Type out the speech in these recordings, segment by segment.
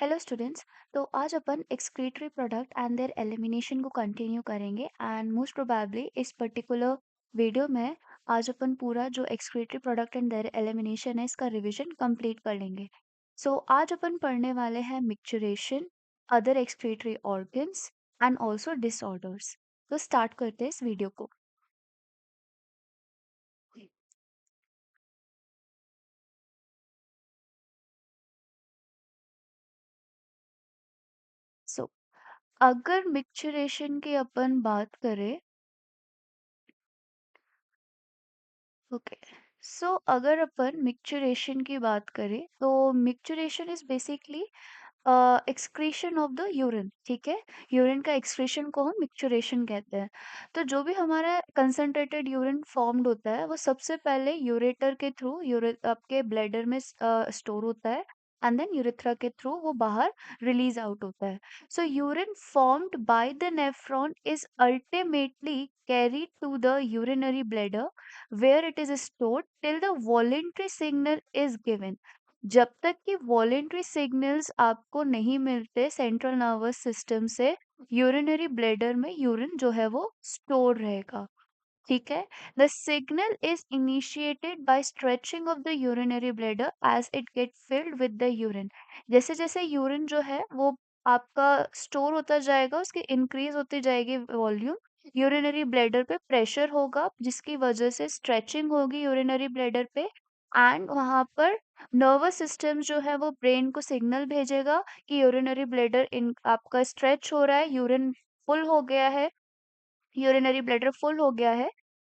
Hello students. तो आज अपन excretory product and their elimination को कंटिन्यू करेंगे एंड मोस्ट प्रोबेबली इस पर्टिकुलर वीडियो में आज अपन पूरा जो excretory product and their elimination है इसका रिवीजन कंप्लीट कर लेंगे। सो आज अपन पढ़ने वाले हैं micturition, other excretory organs and also disorders. तो स्टार्ट करते हैं इस वीडियो को। सो अगर मिक्सचरेशन की अपन बात करें, ओके, सो अगर अपन मिक्सचरेशन की बात करें तो micturition is basically excretion of the urine. ठीक है, यूरिन का एक्सक्रीशन को हम मिक्सचरेशन कहते हैं। तो जो भी हमारा कंसंट्रेटेड यूरिन फॉर्म्ड होता है वो सबसे पहले यूरेटर के थ्रू आपके ब्लैडर में स्टोर होता है एंड देन यूरेथ्रा के थ्रू वो बाहर रिलीज आउट होता है। So urine formed by the nephron is ultimately carried to the urinary bladder where it is stored till the voluntary signal is given। जब तक कि वॉलेंट्री सिग्नल्स आपको नहीं मिलते सेंट्रल नर्वस सिस्टम से, यूरिनरी ब्लैडर में यूरिन जो है वो स्टोर रहेगा। ठीक है, the signal is initiated by stretching of the urinary bladder as it get filled with the urine. जैसे जैसे यूरिन जो है वो आपका स्टोर होता जाएगा, उसकी इंक्रीज होती जाएगी वॉल्यूम, यूरिनरी ब्लैडर पे प्रेशर होगा जिसकी वजह से स्ट्रेचिंग होगी यूरिनरी ब्लैडर पे एंड वहां पर नर्वस सिस्टम जो है वो ब्रेन को सिग्नल भेजेगा कि यूरिनरी ब्लैडर इन आपका स्ट्रेच हो रहा है, यूरिन फुल हो गया है, यूरिनरी ब्लैडर फुल हो गया है।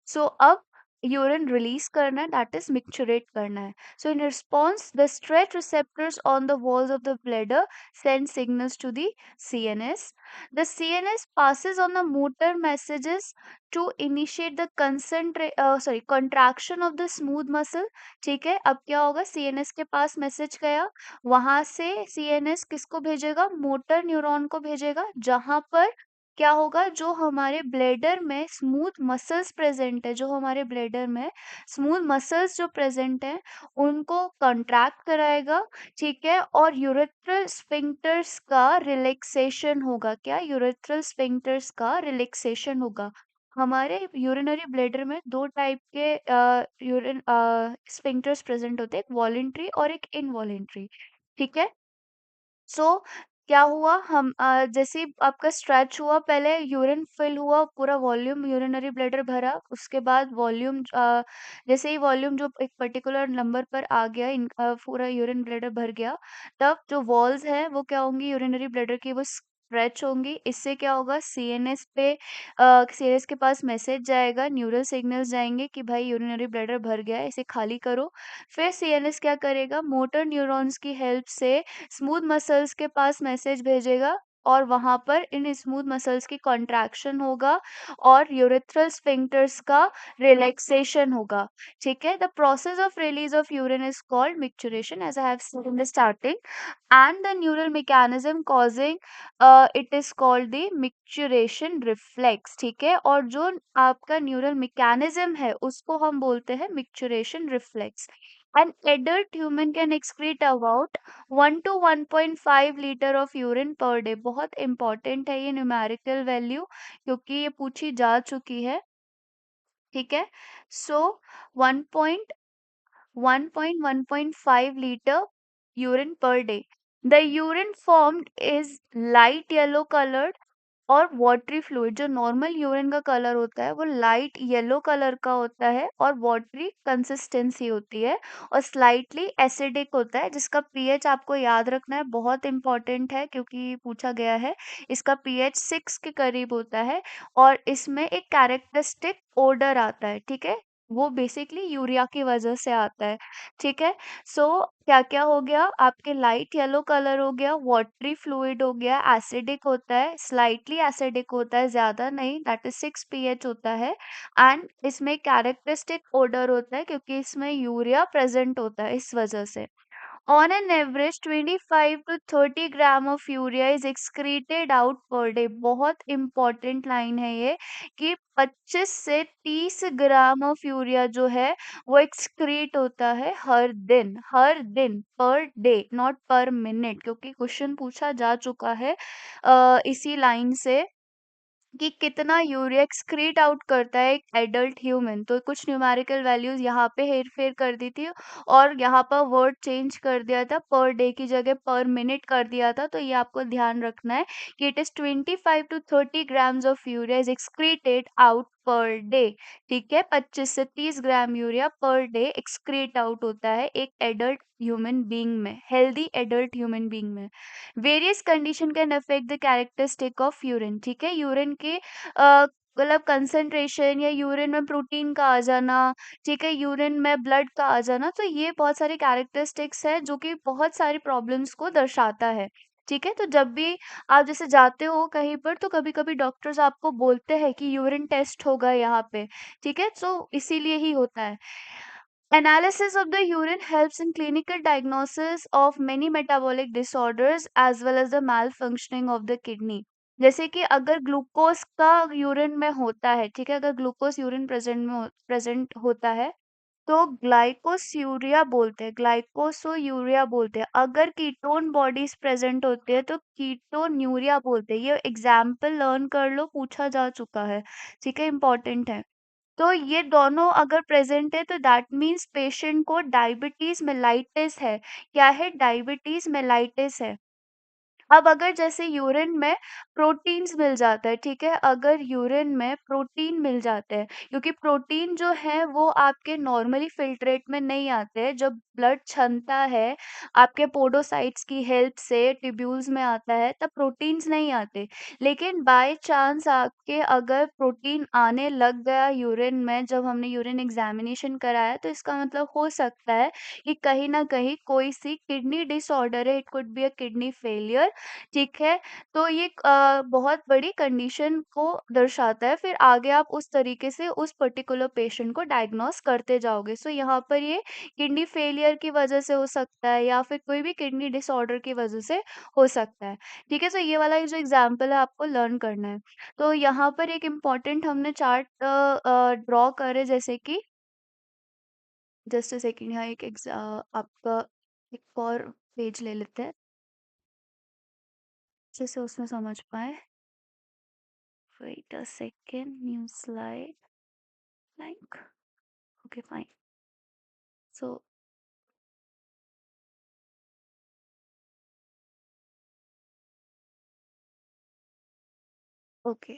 सो अब यूरिन रिलीज करना है, दैट इज मिक्सचरेट करना है। So in response the stretch receptors on the walls of the bladder send signals to the CNS. The CNS passes on the motor messages to initiate the contraction of the smooth muscle। ठीक है, अब क्या होगा, CNS के पास message गया, वहां से सीएनएस किसको भेजेगा, मोटर न्यूरॉन को भेजेगा, जहां पर क्या होगा, जो हमारे ब्लेडर में स्मूथ मसल्स प्रेजेंट है, जो हमारे ब्लेडर में स्मूथ मसल्स जो प्रेजेंट है उनको कंट्रैक्ट कराएगा। ठीक है, और यूरेथ्रल स्फिंक्टर्स का रिलैक्सेशन होगा। क्या, यूरेथ्रल स्फिंक्टर्स का रिलैक्सेशन होगा। हमारे यूरिनरी ब्लेडर में दो टाइप के यूरिन स्फिंक्टर्स प्रेजेंट होते हैं, एक वॉलेंट्री और एक इनवॉलेंट्री। ठीक है, सो क्या हुआ, हम जैसे ही आपका स्ट्रेच हुआ, पहले यूरिन फिल हुआ, पूरा वॉल्यूम यूरिनरी ब्लैडर भरा, उसके बाद वॉल्यूम जैसे ही वॉल्यूम जो एक पर्टिकुलर नंबर पर आ गया, पूरा यूरिन ब्लैडर भर गया, तब जो वॉल्स है वो क्या होंगी, यूरिनरी ब्लैडर की वो स्ट्रेच होंगी। इससे क्या होगा, सीएनएस पे सीएनएस के पास मैसेज जाएगा, न्यूरल सिग्नल्स जाएंगे कि भाई यूरिनरी ब्लैडर भर गया है, इसे खाली करो। फिर सीएनएस क्या करेगा, मोटर न्यूरॉन्स की हेल्प से स्मूथ मसल्स के पास मैसेज भेजेगा और वहां पर इन स्मूथ मसल्स की कॉन्ट्रैक्शन होगा और यूरेथ्रल स्फिंक्टर्स का रिलैक्सेशन होगा। ठीक है, the process of release of urine is called micturition as I have said in the starting and the neural mechanism causing it is called the micturition reflex. ठीक है, और जो आपका न्यूरल मैकेनिज्म है उसको हम बोलते हैं micturition reflex. An adult human can excrete about 1 to 1.5 litre of urine per day. बहुत इंपॉर्टेंट है ये न्यूमेरिकल वैल्यू, क्योंकि ये पूछी जा चुकी है। ठीक है, सो 1.1.5 liter urine per day। The urine formed is light yellow colored और वाटरी फ्लूइड। जो नॉर्मल यूरिन का कलर होता है वो लाइट येलो कलर का होता है और वाटरी कंसिस्टेंसी होती है और स्लाइटली एसिडिक होता है, जिसका पीएच आपको याद रखना है, बहुत इंपॉर्टेंट है क्योंकि पूछा गया है। इसका पीएच 6 के करीब होता है और इसमें एक कैरेक्टरिस्टिक ओडर आता है। ठीक है, वो बेसिकली यूरिया की वजह से आता है। ठीक है, सो क्या क्या हो गया, आपके लाइट येलो कलर हो गया, वाटरी फ्लूइड हो गया, एसिडिक होता है, स्लाइटली एसिडिक होता है, ज्यादा नहीं, दैट इज 6 pH होता है एंड इसमें कैरेक्टरिस्टिक ओडर होता है क्योंकि इसमें यूरिया प्रेजेंट होता है इस वजह से। On an average 25 to 30 gram of urea is excreted out पर डे। बहुत इंपॉर्टेंट लाइन है ये, कि 25 से 30 ग्राम ऑफ यूरिया जो है वो एक्सक्रीट होता है हर दिन पर डे, नॉट पर मिनट, क्योंकि क्वेश्चन पूछा जा चुका है इसी लाइन से कि कितना यूरिया एक्सक्रीट आउट करता है एक एडल्ट ह्यूमन। तो कुछ न्यूमेरिकल वैल्यूज यहाँ पे हेर फेर कर दी थी, और यहाँ पर वर्ड चेंज कर दिया था, पर डे की जगह पर मिनट कर दिया था। तो ये आपको ध्यान रखना है कि it is 25 to 30 grams of urea is excreted out per day. ठीक है, 25 से 30 gram urea per day excrete out होता है एक एडल्ट ह्यूमन बीइंग में, हेल्दी एडल्ट ह्यूमन बीइंग में। Various condition can affect the characteristic of urine. ठीक है, यूरिन के मतलब कंसंट्रेशन, या यूरिन में प्रोटीन का आ जाना, ठीक है, यूरिन में ब्लड का आ जाना, तो ये बहुत सारे कैरेक्टरिस्टिक्स है जो कि बहुत सारी प्रॉब्लम्स को दर्शाता है। ठीक है, तो जब भी आप जैसे जाते हो कहीं पर, तो कभी कभी डॉक्टर्स आपको बोलते हैं कि यूरिन टेस्ट होगा यहाँ पे। ठीक है, तो इसीलिए ही होता है। Analysis of the urine helps in clinical diagnosis of many metabolic disorders as well as the malfunctioning of the kidney। जैसे कि अगर ग्लूकोज का यूरिन में होता है, ठीक है, अगर ग्लूकोज यूरिन प्रेजेंट होता है, तो ग्लाइकोस्यूरिया बोलते हैं, ग्लाइकोसोयूरिया बोलते हैं। अगर कीटोन बॉडीज प्रेजेंट होते हैं तो कीटोन्यूरिया बोलते हैं। ये एग्जाम्पल लर्न कर लो, पूछा जा चुका है। ठीक है, इंपॉर्टेंट है। तो ये दोनों अगर प्रेजेंट है तो दैट मीन्स पेशेंट को डायबिटीज मेलाइटिस है। क्या है? डायबिटीज मेलाइटिस है। अब अगर जैसे यूरिन में प्रोटीन्स मिल जाता है, ठीक है, अगर यूरिन में प्रोटीन मिल जाते हैं, क्योंकि प्रोटीन जो है वो आपके नॉर्मली फिल्ट्रेट में नहीं आते हैं, जब ब्लड छनता है आपके पोडोसाइट्स की हेल्प से ट्यूब्यूल्स में आता है, तब प्रोटीन्स नहीं आते। लेकिन बाय चांस आपके अगर प्रोटीन आने लग गया यूरिन में, जब हमने यूरिन एग्जामिनेशन कराया, तो इसका मतलब हो सकता है कि कहीं ना कहीं कोई सी किडनी डिसऑर्डर है, it could be a kidney failure. ठीक है, तो ये बहुत बड़ी कंडीशन को दर्शाता है। फिर आगे आप उस तरीके से उस पर्टिकुलर पेशेंट को डायग्नोस करते जाओगे। सो यहाँ पर ये किडनी फेलियर की वजह से हो सकता है, या फिर कोई भी किडनी डिसऑर्डर की वजह से हो सकता है। ठीक है, तो ये वाला जो एग्जाम्पल है आपको लर्न करना है। तो यहाँ पर एक इम्पॉर्टेंट हमने चार्ट ड्रॉ करे, जैसे कि जस्ट अ सेकेंड, यहाँ एक आपका एक और पेज ले लेते हैं जैसे उसमें समझ पाए। Wait a second, new slide. Blank. Okay, fine. So, okay.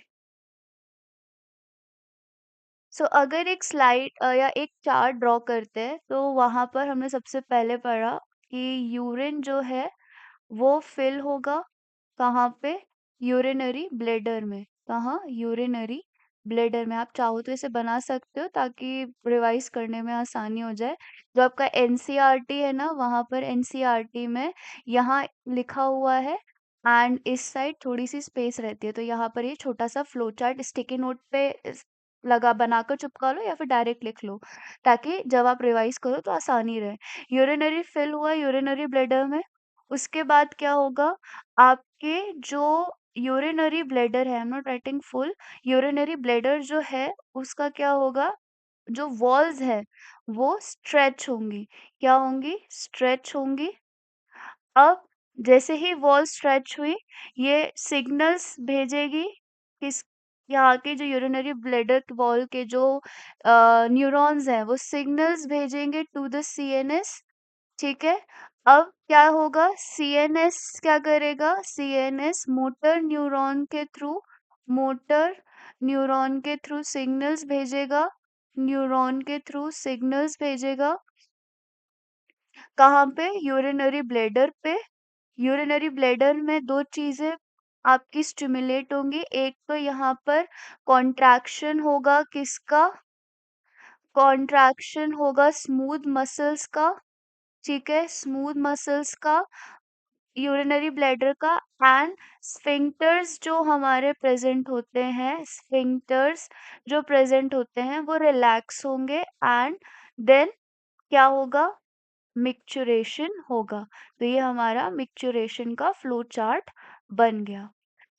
सो अगर एक स्लाइड या एक चार्ट ड्रॉ करते हैं, तो वहां पर हमने सबसे पहले पढ़ा कि यूरिन जो है वो फिल होगा कहाँ पे? यूरिनरी ब्लेडर में। कहाँ? यूरिनरी ब्लेडर में। आप चाहो तो इसे बना सकते हो ताकि रिवाइज करने में आसानी हो जाए। जो आपका एनसीईआरटी है ना, वहाँ पर एनसीईआरटी में यहाँ लिखा हुआ है, एंड इस साइड थोड़ी सी स्पेस रहती है, तो यहाँ पर ये छोटा सा फ्लो चार्ट स्टिकी नोट पे लगा बनाकर चिपका लो, या फिर डायरेक्ट लिख लो, ताकि जब आप रिवाइज करो तो आसानी रहे। यूरिनरी फिल हुआ यूरिनरी ब्लेडर में। उसके बाद क्या होगा? आपके जो यूरिनरी ब्लैडर है, I am not writing full, urinary bladder जो है उसका क्या होगा? जो वॉल्स है वो स्ट्रेच होंगी। क्या होंगी? स्ट्रेच होंगी। अब जैसे ही वॉल स्ट्रेच हुई, ये सिग्नल्स भेजेगी किस? यहाँ के जो यूरिनरी ब्लैडर वॉल के जो न्यूरॉन्स हैं, वो सिग्नल्स भेजेंगे टू द सीएनएस। ठीक है, अब क्या होगा? सीएनएस क्या करेगा? सीएनएस मोटर न्यूरॉन के थ्रू सिग्नल्स भेजेगा, न्यूरॉन के थ्रू सिग्नल्स भेजेगा। कहाँ पे? यूरिनरी ब्लैडर पे। यूरिनरी ब्लैडर में दो चीजें आपकी स्टिमुलेट होंगी। एक तो यहाँ पर कॉन्ट्रैक्शन होगा, किसका? कॉन्ट्रैक्शन होगा स्मूथ मसल्स का। ठीक है, स्मूथ मसल्स का, यूरिनरी ब्लैडर का। एंड स्फिंक्टर्स जो हमारे प्रेजेंट होते हैं, स्फिंक्टर्स जो प्रेजेंट होते हैं वो रिलैक्स होंगे। एंड देन क्या होगा? मिक्चुरेशन होगा। तो ये हमारा मिक्चुरेशन का फ्लो चार्ट बन गया।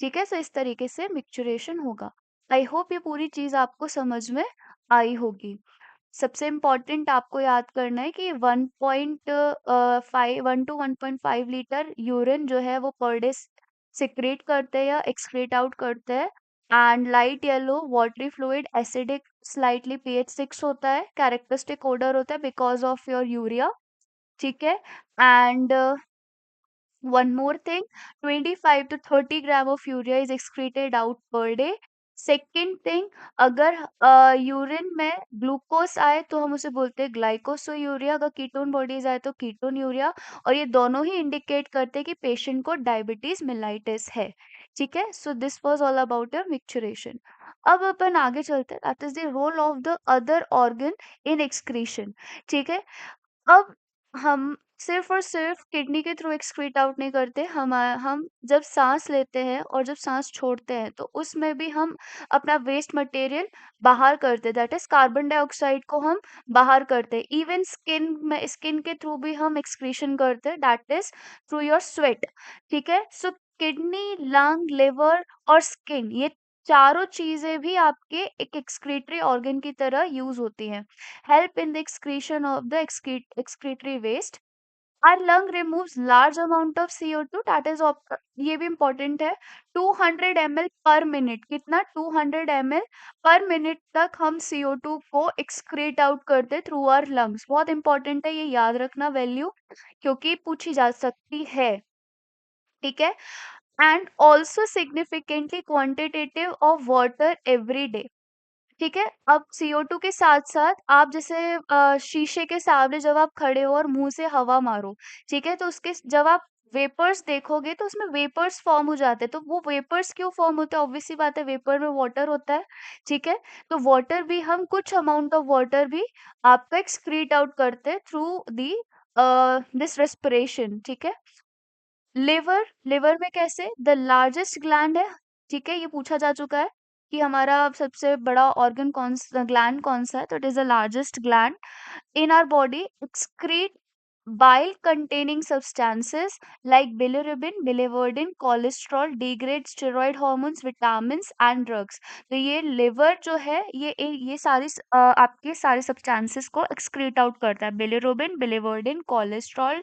ठीक है, सो इस तरीके से मिक्चुरेशन होगा। आई होप ये पूरी चीज आपको समझ में आई होगी। सबसे इम्पोर्टेंट आपको याद करना है कि 1 लीटर यूरिन जो है वो पर डे सिक्रेट करते हैं या एक्सक्रीट आउट करते हैं। And light yellow watery fluid acidic slightly pH 6 होता है, कैरेक्टरिस्टिक ओडर होता है बिकॉज ऑफ योर यूरिया। ठीक है। And one more thing, 25 to 30 gram of urea is excreted out per day. Second thing, अगर urine में ग्लूकोज आए तो हम उसे बोलते हैं ग्लाइकोसोयूरिया, अगर कीटोन बॉडीज आए तो कीटोन यूरिया, और ये दोनों ही इंडिकेट करते हैं कि पेशेंट को डायबिटीज मिलाइटिस है। ठीक है, so this was all about your micturition. अब अपन आगे चलते हैं, that is the role of the other organ in excretion. ठीक है, अब हम सिर्फ और सिर्फ किडनी के थ्रू एक्सक्रीट आउट नहीं करते, हम जब सांस लेते हैं और जब सांस छोड़ते हैं तो उसमें भी हम अपना वेस्ट मटेरियल बाहर करते हैं, दैट इज कार्बन डाइऑक्साइड को हम बाहर करते हैं। इवन स्किन के थ्रू भी हम एक्सक्रीशन करते हैं, that is through your sweat. ठीक है, सो किडनी, लंग, लिवर और स्किन, ये चारों चीजें भी आपके एक एक्सक्रीटरी ऑर्गन की तरह यूज होती हैं। Help in the excretion of the excretory waste. Our lung removes large amount of CO2, that is ये भी important है, 200 ml पर मिनट, कितना 200 ml पर मिनट तक हम CO2 को excrete आउट करते थ्रू आवर लंग्स। बहुत इंपॉर्टेंट है, ये याद रखना वैल्यू, क्योंकि पूछी जा सकती है। ठीक है, and also significantly quantitative of water every day. ठीक है, अब CO2 के साथ साथ आप जैसे शीशे के सामने जब आप खड़े हो और मुंह से हवा मारो, ठीक है, तो उसके जब आप वेपर्स देखोगे तो उसमें वेपर्स फॉर्म हो जाते हैं। तो वो वेपर्स क्यों फॉर्म होते हैं? ऑब्वियस सी बात है, वेपर में वाटर होता है। ठीक है, तो वाटर भी हम कुछ अमाउंट ऑफ वाटर भी आपका एक्सक्रीट आउट करते हैं थ्रू दी दिस रेस्पिरेशन। ठीक है, लिवर, लिवर में कैसे? द लार्जेस्ट ग्लैंड है। ठीक है, ये पूछा जा चुका है कि हमारा सबसे बड़ा ऑर्गन कौन सा, ग्लैंड कौन सा है, तो it is the largest gland in our body. Excrete bile containing substances like bilirubin, biliverdin, cholesterol, degrade steroid hormones, vitamins and drugs. तो ये लिवर जो है ये सारी आपके सारे सब्सटेंसेस को एक्सक्रीट आउट करता है, bilirubin, biliverdin, cholesterol,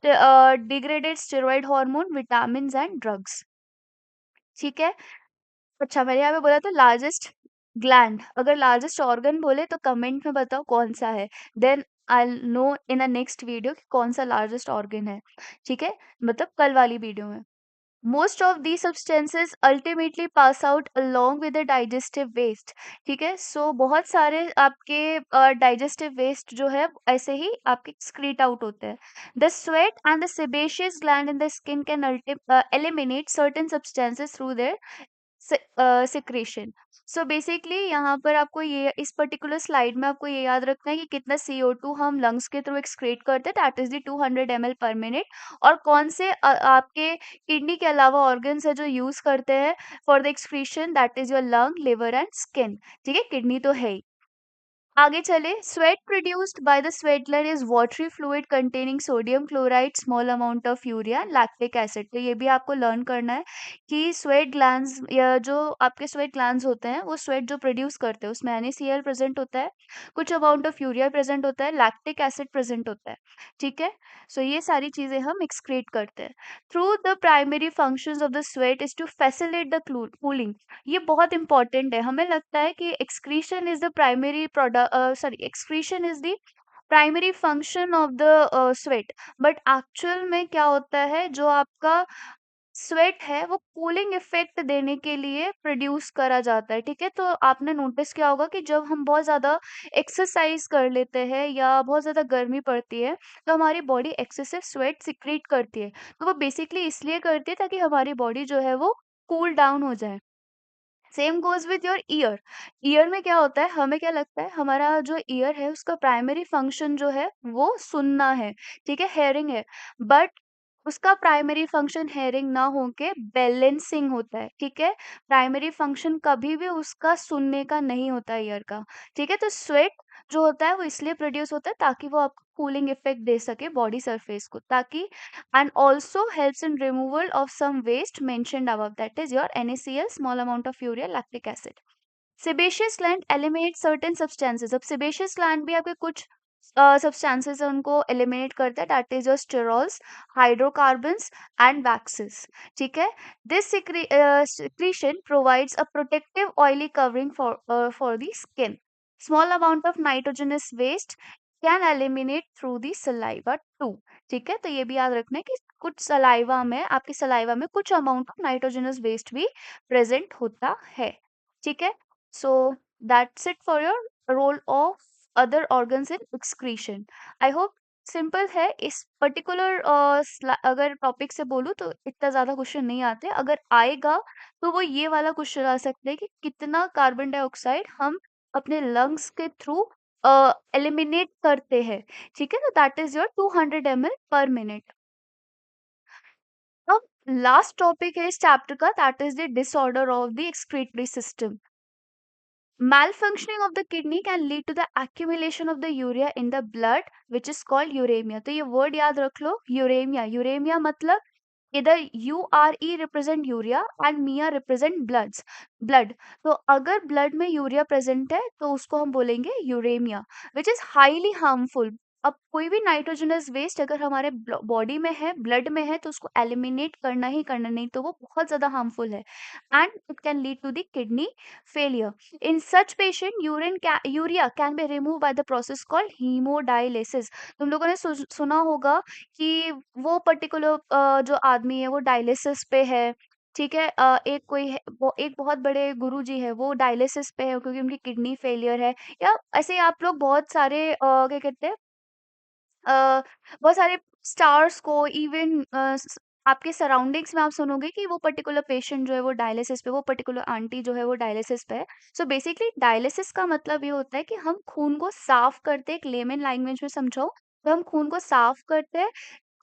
degraded steroid hormone, vitamin and drugs. ठीक है, अच्छा मैंने यहाँ पे बोला था लार्जेस्ट ग्लैंड, अगर लार्जेस्ट ऑर्गन बोले तो कमेंट में बताओ कौन सा है, then I know in a next video कि कौन सा लार्जेस्ट ऑर्गन है। ठीक है, मतलब कल वाली वीडियो में। Most of the substances ultimately pass out along with the digestive waste. ठीक है, सो बहुत सारे आपके डाइजेस्टिव वेस्ट जो है ऐसे ही आपके एक्सक्रीट आउट होते हैं। The sweat and the sebaceous gland in the skin can eliminate certain substances through their secretion. So basically यहाँ पर आपको ये इस पर्टिकुलर स्लाइड में आपको ये याद रखना है कि कितना CO2 हम लंग्स के थ्रू एक्सक्रीट करते हैं, दैट इज दी 200 ml पर मिनट, और कौन से आपके किडनी के अलावा ऑर्गन्स है जो यूज करते हैं for the excretion, that is your lung, liver and skin. ठीक है, किडनी तो है ही। आगे चले, sweat produced by the sweat gland is watery fluid containing sodium chloride, small amount of urea, lactic acid. तो ये भी आपको लर्न करना है कि स्वेट ग्लैंड्स या जो आपके स्वेट ग्लैंड्स होते हैं वो स्वेट जो प्रोड्यूस करते हैं उसमें NaCl प्रेजेंट होता है, कुछ अमाउंट ऑफ यूरिया प्रेजेंट होता है, लैक्टिक एसिड प्रेजेंट होता है। ठीक है, सो ये सारी चीजें हम एक्सक्रीट करते हैं। Through the primary functions of the sweat is to facilitate the cooling. ये बहुत इंपॉर्टेंट है, हमें लगता है कि excretion is the primary product, sorry, excretion is the primary function of the sweat, but actual में क्या होता है, जो आपका स्वेट है वो कूलिंग इफेक्ट देने के लिए प्रोड्यूस करा जाता है। ठीक है, तो आपने नोटिस किया होगा कि जब हम बहुत ज्यादा एक्सरसाइज कर लेते हैं या बहुत ज्यादा गर्मी पड़ती है तो हमारी बॉडी एक्सेसिव स्वेट सिक्रीट करती है। तो वो बेसिकली इसलिए करती है ताकि हमारी बॉडी जो है वो कूल डाउन हो जाए। Same goes with your year. Year में क्या होता है, हमें क्या लगता है, हमारा जो ईयर है उसका प्राइमरी फंक्शन जो है वो सुनना है। ठीक है, हेयरिंग है, बट उसका प्राइमरी फंक्शन हेयरिंग ना होके बैलेंसिंग होता है। ठीक है, प्राइमरी फंक्शन कभी भी उसका सुनने का नहीं होता ईयर का। ठीक है, तो स्वेट जो होता है वो इसलिए प्रोड्यूस होता है ताकि वो आपको कूलिंग इफेक्ट दे सके बॉडी सरफेस को, ताकि and also helps in removal of some waste mentioned above, that is your NaCl, small amount of urea, lactic acid. Sebaceous gland eliminate certain substances. अब सेबेशियस ग्लैंड भी आपके कुछ substances है उनको eliminate करता है, that is your sterols, hydrocarbons and waxes. ठीक है, this secretion provides a protective oily covering for the skin. Small amount of nitrogenous waste can eliminate through the saliva too. ठीक है, तो ये भी याद रखना है कि कुछ सलाइवा में, आपकी सलाइवा में कुछ अमाउंट ऑफ नाइट्रोजनस वेस्ट भी प्रेजेंट होता है। ठीक है, so that's it for your role of other organs in excretion. I hope simple है। इस पर्टिकुलर अगर टॉपिक से बोलूँ तो इतना ज्यादा क्वेश्चन नहीं आते, अगर आएगा तो वो ये वाला क्वेश्चन आ सकता है कि कितना कार्बन डाइऑक्साइड हम अपने लंग्स के थ्रू एलिमिनेट करते हैं। ठीक है, तो दैट इज योर 200 ml पर मिनट। अब लास्ट टॉपिक है इस चैप्टर का, that is the disorder of the excretory system. Malfunctioning of the kidney can lead to the accumulation of the urea in the blood, which is called uremia. तो ये word याद रख लो, uraemia. Uraemia मतलब इधर URE represent urea and मिया represent blood. तो अगर blood में यूरिया प्रेजेंट है तो उसको हम बोलेंगे uraemia, which is highly harmful. अब कोई भी नाइट्रोजनस वेस्ट अगर हमारे बॉडी में है, ब्लड में है, तो उसको एलिमिनेट करना ही करना, नहीं तो वो बहुत ज्यादा हार्मफुल है and it can lead to the kidney failure. In such patient, urea can be removed by the process called hemodialysis. तुम लोगों ने सुना होगा कि वो पर्टिकुलर जो आदमी है वो डायलिसिस पे है। ठीक है, एक कोई है, वो एक बहुत बड़े गुरुजी है, वो डायलिसिस पे है क्योंकि उनकी किडनी फेलियर है। या ऐसे ही आप लोग बहुत सारे क्या कहते हैं, अ, बहुत सारे स्टार्स को इवन आपके सराउंडिंग्स में आप सुनोगे कि वो पर्टिकुलर पेशेंट जो है वो डायलिसिस पे, वो पर्टिकुलर आंटी जो है वो डायलिसिस पे है। सो बेसिकली डायलिसिस का मतलब ये होता है कि हम खून को साफ करते हैं, एक लेमन लैंग्वेज में समझाओ तो हम खून को साफ करते हैं,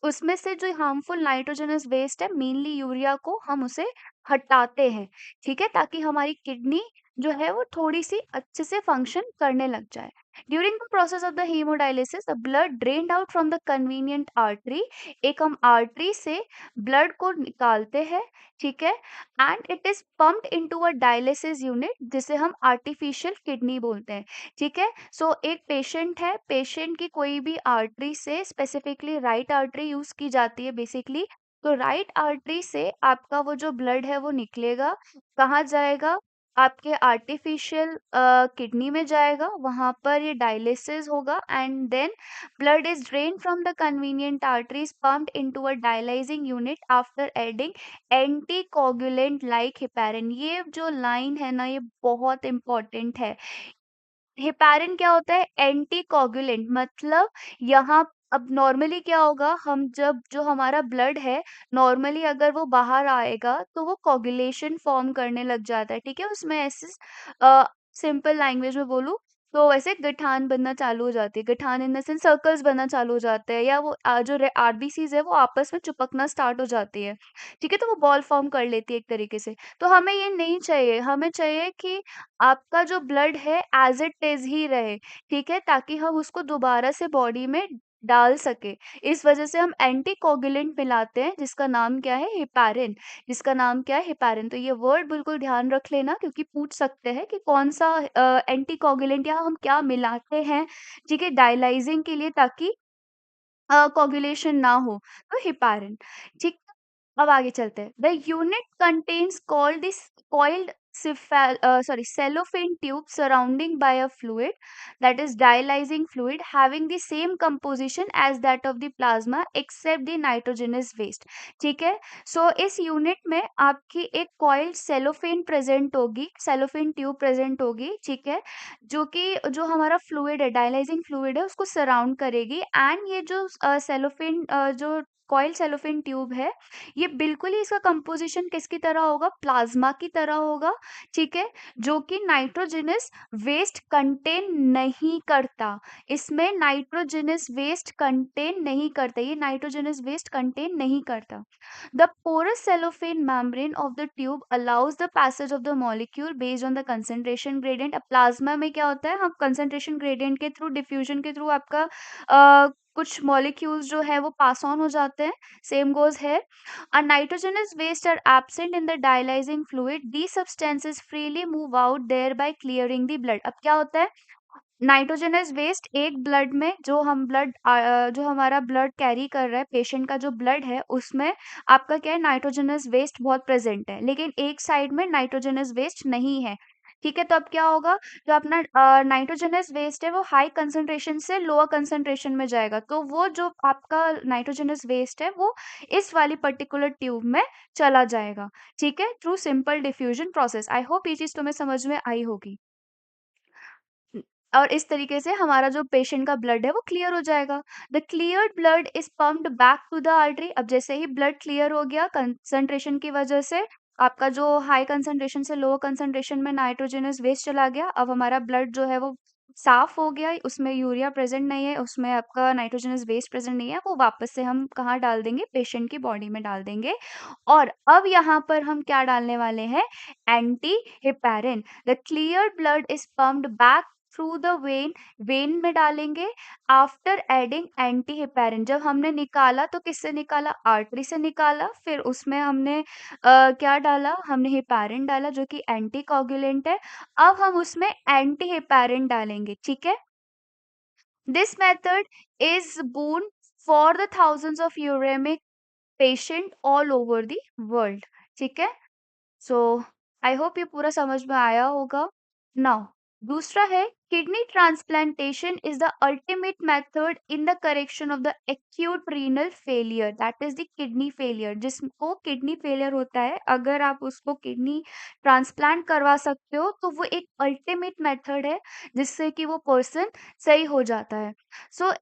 उसमें से जो हार्मफुल नाइट्रोजनस वेस्ट है, मेनली यूरिया को हम उसे हटाते हैं। ठीक है, ताकि हमारी किडनी जो है वो थोड़ी सी अच्छे से फंक्शन करने लग जाए। During the process of the hemodialysis the blood drained out from the convenient artery. एक हम आर्टरी से ब्लड को निकालते हैं। ठीक है, and it is pumped into a dialysis unit, जिसे हम आर्टिफिशियल किडनी बोलते हैं। ठीक है, सो एक पेशेंट है, पेशेंट की कोई भी आर्टरी से, स्पेसिफिकली राइट आर्टरी यूज की जाती है बेसिकली, तो राइट आर्टरी से आपका वो जो ब्लड है वो निकलेगा, कहाँ जाएगा, आपके आर्टिफिशियल किडनी में जाएगा, वहां पर ये डायलिसिस होगा and then blood is drain from the convenient arteries pumped into a dialysing unit after adding anticoagulant like heparin. ये जो लाइन है ना, ये बहुत इंपॉर्टेंट है। हेपारिन क्या होता है? एंटी कोगुलेंट, मतलब यहाँ अब नॉर्मली क्या होगा, हम जब जो हमारा ब्लड है, नॉर्मली अगर वो बाहर आएगा तो वो कोगुलेशन फॉर्म करने लग जाता है। ठीक है, उसमें ऐसे सिंपल लैंग्वेज में बोलूँ तो वैसे गठान बनना चालू हो जाती है, गठान इन द सेंस सर्कल्स बनना चालू हो जाते हैं, या वो जो आरबीसीज है वो आपस में चिपकना स्टार्ट हो जाती है। ठीक है, तो वो बॉल फॉर्म कर लेती है एक तरीके से। तो हमें ये नहीं चाहिए, हमें चाहिए कि आपका जो ब्लड है एज इट इज ही रहे। ठीक है, ताकि हम उसको दोबारा से बॉडी में डाल सके। इस वजह से हम एंटीकोगुलेंट मिलाते हैं, जिसका नाम क्या है? हेपारिन। जिसका नाम क्या है? हेपारिन। तो ये वर्ड बिल्कुल ध्यान रख लेना, क्योंकि पूछ सकते हैं कि कौन सा एंटीकोगुलेंट या हम क्या मिलाते हैं, ठीक है, डायलाइजिंग के लिए, ताकि कोगुलेशन ना हो। तो हेपारिन। ठीक, अब आगे चलते हैं। The unit contains called this coiled cellophane tube surrounding by a fluid, that is dialyzing fluid, having the same composition as that of the plasma except the nitrogenous waste। ठीक है, सो इस यूनिट में आपकी एक कॉइल्ड सेलोफेन प्रेजेंट होगी, cellophane tube present होगी। ठीक है, जो कि जो हमारा फ्लूइड है, डायलाइजिंग फ्लूइड है, उसको सराउंड करेगी एंड ये जो सेलोफेन जो कॉइल सेलोफेन ट्यूब है, ये बिल्कुल ही इसका कंपोजिशन किसकी तरह होगा, प्लाज्मा की तरह होगा, ठीक है, जो कि नाइट्रोजनस वेस्ट कंटेन नहीं करता। इसमें नाइट्रोजनस वेस्ट कंटेन नहीं करता, ये नाइट्रोजनस वेस्ट कंटेन नहीं करता। The porous cellophane membrane of the tube allows the passage of the molecule based on the concentration gradient. अब प्लाज्मा में क्या होता है, हम concentration gradient के थ्रू, डिफ्यूजन के थ्रू आपका कुछ मॉलिक्यूल्स जो है वो पास ऑन हो जाते हैं, सेम गोज है। A nitrogenous waste are absent in the dialyzing fluid. These substances freely move out thereby clearing the blood. अब क्या होता है, नाइट्रोजनस वेस्ट एक ब्लड में, जो हमारा ब्लड कैरी कर रहा है, पेशेंट का जो ब्लड है उसमें आपका क्या है, नाइट्रोजनस वेस्ट बहुत प्रेजेंट है, लेकिन एक साइड में नाइट्रोजनस वेस्ट नहीं है, ठीक है। तो अब क्या होगा, जो अपना नाइट्रोजनस वेस्ट है वो हाई कंसंट्रेशन से लोअर कंसंट्रेशन में जाएगा, तो वो जो आपका नाइट्रोजनस वेस्ट है वो इस वाली पर्टिकुलर ट्यूब में चला जाएगा, ठीक है, through simple diffusion process. I hope ये चीज तुम्हें समझ में आई होगी। और इस तरीके से हमारा जो पेशेंट का ब्लड है वो क्लियर हो जाएगा। The cleared blood is pumped back to the artery. अब जैसे ही ब्लड क्लियर हो गया कंसंट्रेशन की वजह से, आपका जो हाई कंसंट्रेशन से लोअर कंसंट्रेशन में नाइट्रोजनस वेस्ट चला गया, अब हमारा ब्लड जो है वो साफ हो गया, उसमें यूरिया प्रेजेंट नहीं है, उसमें आपका नाइट्रोजनस वेस्ट प्रेजेंट नहीं है, वो वापस से हम कहाँ डाल देंगे, पेशेंट की बॉडी में डाल देंगे। और अब यहाँ पर हम क्या डालने वाले हैं, anti heparin. The clear blood is pumped back through the when में डालेंगे आफ्टर एडिंग एंटी हेपेरिन। जब हमने निकाला तो किससे निकाला, आर्टरी से निकाला, फिर उसमें हमने क्या डाला, हमने हेपेरिन डाला जो कि एंटी कोगुलेंट है। अब हम उसमें एंटी हेपेरिन डालेंगे, ठीक है। This method is boon for the thousands of uraemic patient all over the world, ठीक है। सो आई होप ये पूरा समझ में आया होगा। नाउ दूसरा है, kidney transplantation is the ultimate method in the correction of the acute renal failure, that is the kidney failure. जिसको किडनी फेलियर होता है, अगर आप उसको किडनी ट्रांसप्लांट करवा सकते हो तो वो एक अल्टीमेट मेथड है जिससे कि वो पर्सन सही हो जाता है। सो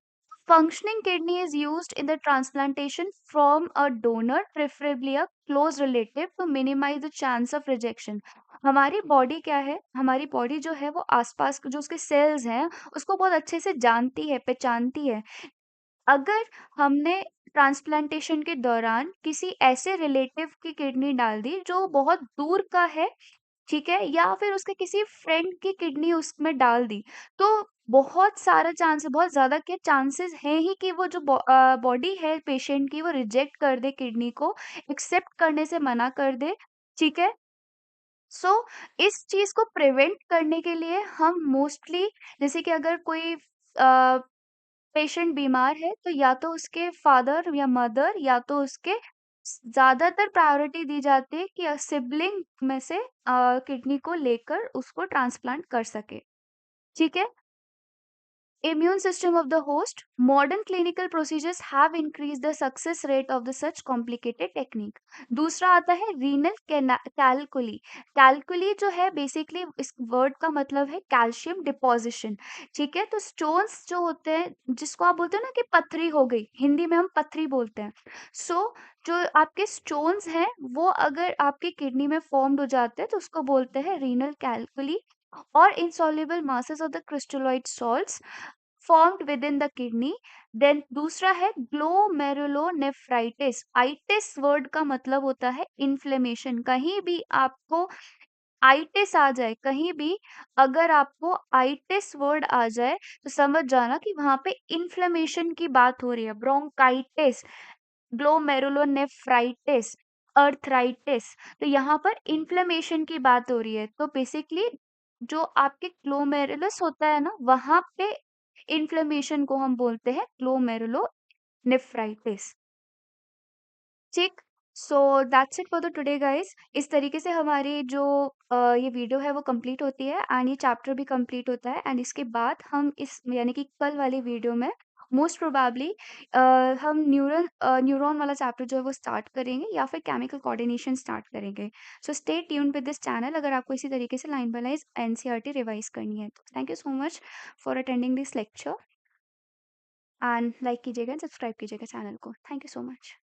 functioning kidney is used in the transplantation from a donor, preferably a close relative, to minimize the chance of rejection. हमारी बॉडी क्या है, हमारी बॉडी जो है वो आसपास के जो उसके सेल्स हैं उसको बहुत अच्छे से जानती है, पहचानती है। अगर हमने ट्रांसप्लांटेशन के दौरान किसी ऐसे रिलेटिव की किडनी डाल दी जो बहुत दूर का है, ठीक है, या फिर उसके किसी फ्रेंड की किडनी उसमें डाल दी, तो बहुत सारा चांस है, बहुत ज़्यादा क्या चांसेस हैं ही कि वो जो बॉडी है पेशेंट की वो रिजेक्ट कर दे, किडनी को एक्सेप्ट करने से मना कर दे, ठीक है। सो इस चीज़ को प्रिवेंट करने के लिए हम मोस्टली, जैसे कि अगर कोई पेशेंट बीमार है तो या तो उसके फादर या मदर या तो उसके ज़्यादातर प्रायोरिटी दी जाती है कि सिबलिंग में से किडनी को लेकर उसको ट्रांसप्लांट कर सके, ठीक है। Immune system of the host. Modern clinical procedures have increased the success rate of the such complicated technique. दूसरा आता है रीनल कैलकुली। कैलकुली जो है बेसिकली इस वर्ड का मतलब है कैल्शियम डिपोजिशन, ठीक है। तो स्टोन्स जो होते हैं, जिसको आप बोलते हैं ना कि पथरी हो गई, हिंदी में हम पथरी बोलते हैं। सो जो आपके स्टोन्स हैं वो अगर आपकी किडनी में फॉर्म्ड हो जाते हैं तो उसको बोलते हैं रीनल कैलकुली। और insoluble masses of the crystalloid salts formed within the kidney. Then दूसरा है ग्लोमेरुलोनेफ्राइटिस। आइटिस वर्ड का मतलब होता है इन्फ्लेमेशन। कहीं भी आपको आइटिस आ जाए, कहीं भी अगर आपको आइटिस वर्ड आ जाए तो समझ जाना कि वहां पे इन्फ्लेमेशन की बात हो रही है। ब्रोंकाइटिस, ग्लोमेरुलोनेफ्राइटिस, अर्थराइटिस, तो यहाँ पर इन्फ्लेमेशन की बात हो रही है। तो बेसिकली जो आपके ग्लोमेरुलस होता है ना, वहां पे इन्फ्लेमेशन को हम बोलते हैं ग्लोमेरुलोनेफ्राइटिस, ठीक। So that's it for the today guys. इस तरीके से हमारी जो ये वीडियो है वो कंप्लीट होती है एंड ये चैप्टर भी कंप्लीट होता है। एंड इसके बाद हम इस यानी कि कल वाली वीडियो में मोस्ट प्रोबेबली हम न्यूरॉन वाला चैप्टर जो है वो स्टार्ट करेंगे या फिर केमिकल कोऑर्डिनेशन स्टार्ट करेंगे। So stay tuned with this channel अगर आपको इसी तरीके से line by line NCERT revise करनी है तो। Thank you so much for attending this lecture. And like कीजिएगा, सब्सक्राइब कीजिएगा चैनल को। Thank you so much.